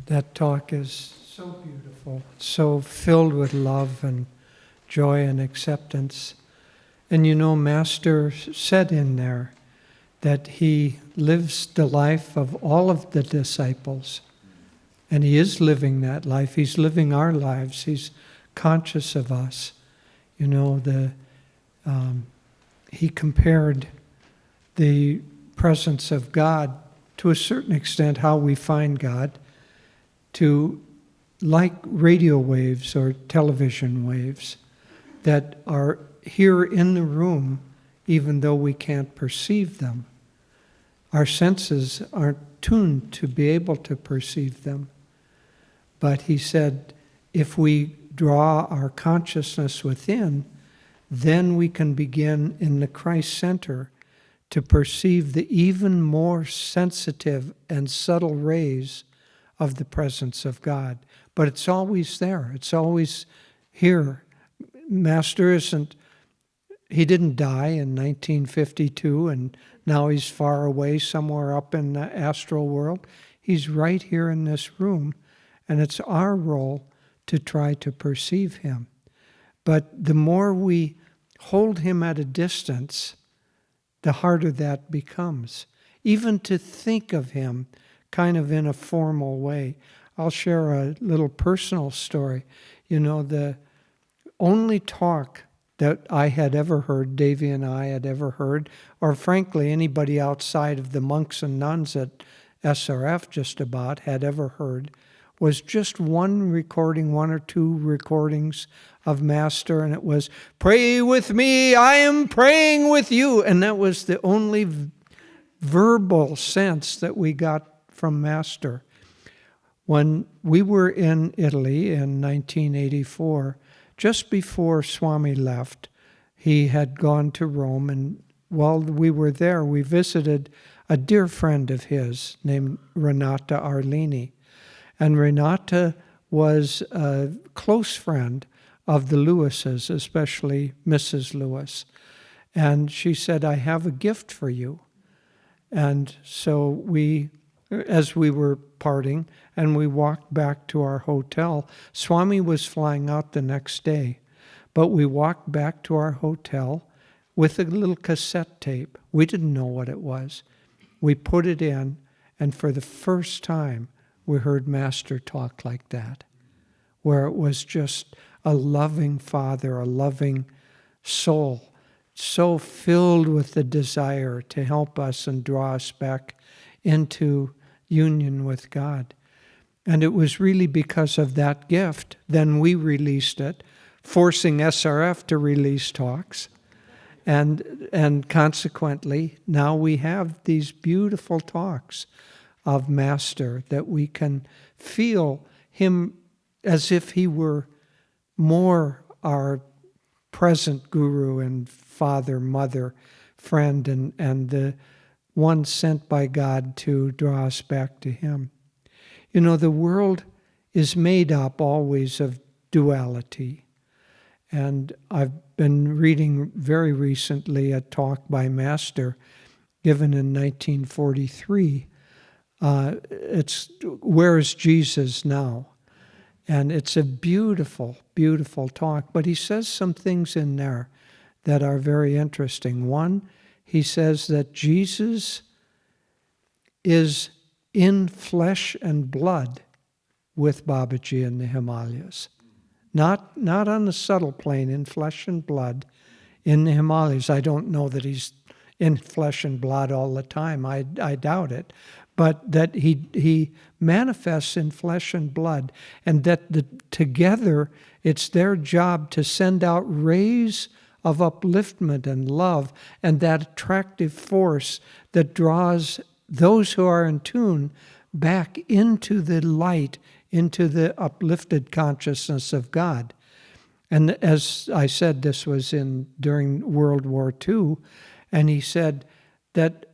That talk is so beautiful, so filled with love and joy and acceptance. And you know, Master said in there that he lives the life of all of the disciples. And he is living that life. He's living our lives. He's conscious of us. You know, he compared the presence of God, to a certain extent, how we find God, to like radio waves or television waves that are here in the room even though we can't perceive them. Our senses aren't tuned to be able to perceive them. But he said, if we draw our consciousness within, then we can begin in the Christ center to perceive the even more sensitive and subtle rays of the presence of God. But it's always there. It's always here. Master he didn't die in 1952 and now he's far away somewhere up in the astral world. He's right here in this room, and it's our role to try to perceive him. But the more we hold him at a distance, the harder that becomes. Even to think of him kind of in a formal way. I'll share a little personal story. You know, the only talk that I had ever heard, Davy and I had ever heard, or frankly anybody outside of the monks and nuns at SRF just about had ever heard, was just one recording, one or two recordings of Master, and it was, "Pray with me, I am praying with you." And that was the only verbal sense that we got from Master. When we were in Italy in 1984, just before Swami left, he had gone to Rome, and while we were there, we visited a dear friend of his named Renata Arlini. And Renata was a close friend of the Lewises, especially Mrs. Lewis. And she said, "I have a gift for you." And so as we were parting and we walked back to our hotel, Swami was flying out the next day, but we walked back to our hotel with a little cassette tape. We didn't know what it was. We put it in, and for the first time, we heard Master talk like that, where it was just a loving Father, a loving soul, so filled with the desire to help us and draw us back into union with God. And it was really because of that gift. Then we released it, forcing SRF to release talks. And consequently, now we have these beautiful talks of Master that we can feel him as if he were more our present guru and father, mother, friend, and the one sent by God to draw us back to him. You know, the world is made up always of duality. And I've been reading very recently a talk by Master given in 1943. It's "Where is Jesus Now?" And it's a beautiful, beautiful talk. But he says some things in there that are very interesting. One, he says that Jesus is in flesh and blood with Babaji in the Himalayas. Not on the subtle plane, in flesh and blood in the Himalayas. I don't know that he's in flesh and blood all the time. I doubt it. But that he manifests in flesh and blood, and that together it's their job to send out rays of upliftment and love, and that attractive force that draws those who are in tune back into the light, into the uplifted consciousness of God. And as I said, this was during World War II, and he said that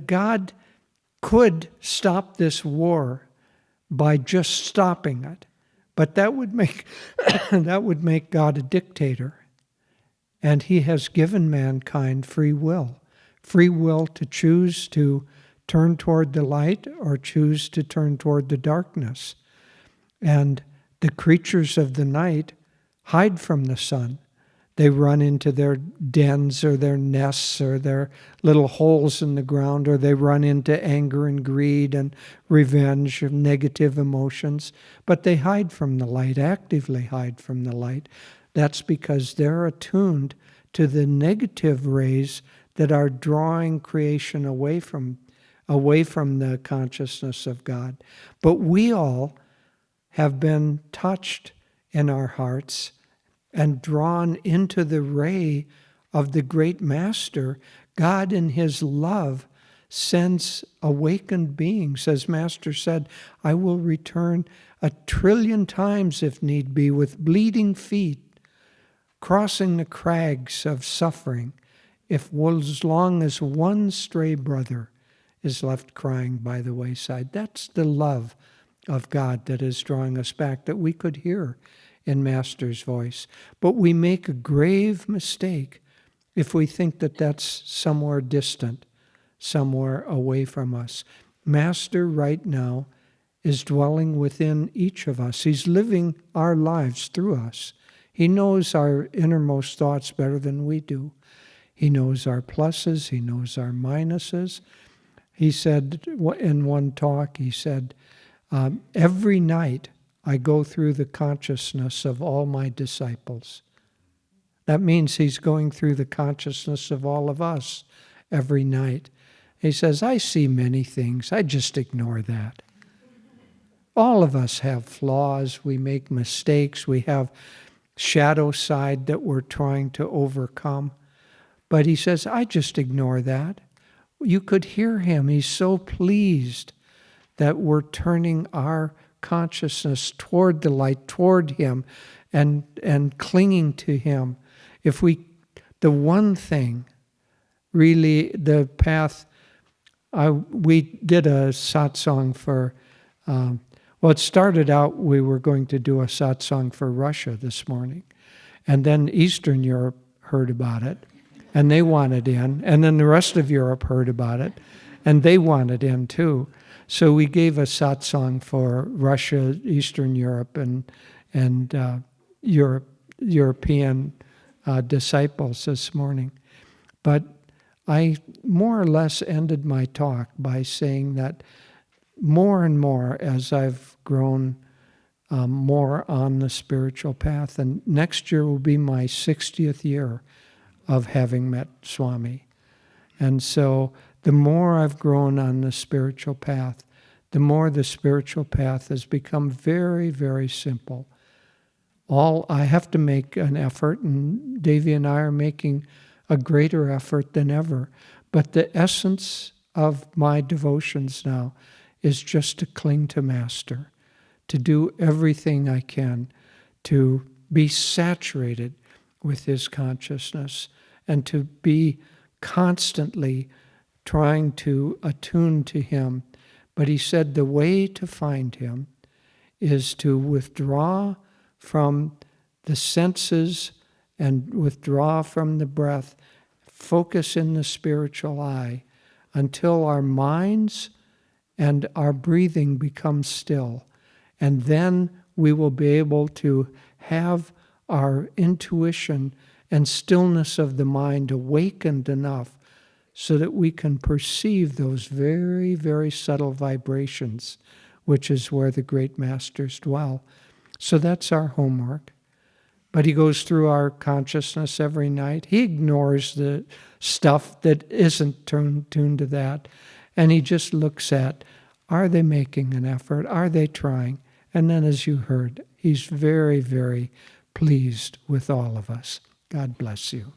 God could stop this war by just stopping it, but that would make God a dictator. And he has given mankind free will to choose to turn toward the light or choose to turn toward the darkness. And the creatures of the night hide from the sun. They run into their dens or their nests or their little holes in the ground, or they run into anger and greed and revenge and negative emotions. But they hide from the light, actively hide from the light. That's because they're attuned to the negative rays that are drawing creation away from the consciousness of God. But we all have been touched in our hearts and drawn into the ray of the great Master. God in His love sends awakened beings. As Master said, I will return 1,000,000,000 times if need be, with bleeding feet, crossing the crags of suffering, as long as one stray brother is left crying by the wayside. That's the love of God that is drawing us back, that we could hear in Master's voice. But we make a grave mistake if we think that that's somewhere distant, somewhere away from us. Master right now is dwelling within each of us. He's living our lives through us. He knows our innermost thoughts better than we do. He knows our pluses. He knows our minuses. He said in one talk, he said, every night I go through the consciousness of all my disciples. That means he's going through the consciousness of all of us every night. He says, I see many things. I just ignore that. All of us have flaws. We make mistakes. We have shadow side that we're trying to overcome. But he says, I just ignore that. You could hear him. He's so pleased that we're turning our consciousness toward the light, toward him, and clinging to him. The one thing, really, the path, we did a satsang for, it started out, we were going to do a satsang for Russia this morning. And then Eastern Europe heard about it, and they wanted in. And then the rest of Europe heard about it, and they wanted in too. So we gave a satsang for Russia, Eastern Europe, and European disciples this morning. But I more or less ended my talk by saying that more and more as I've grown more on the spiritual path, and next year will be my 60th year of having met Swami. And so the more I've grown on the spiritual path, the more the spiritual path has become very, very simple. I have to make an effort, and Devi and I are making a greater effort than ever. But the essence of my devotions now is just to cling to Master, to do everything I can to be saturated with his consciousness and to be constantly trying to attune to him. But he said the way to find him is to withdraw from the senses and withdraw from the breath, focus in the spiritual eye until our minds and our breathing become still. And then we will be able to have our intuition and stillness of the mind awakened enough so that we can perceive those very, very subtle vibrations, which is where the great masters dwell. So that's our homework. But he goes through our consciousness every night. He ignores the stuff that isn't tuned to that. And he just looks at, are they making an effort? Are they trying? And then, as you heard, he's very, very pleased with all of us. God bless you.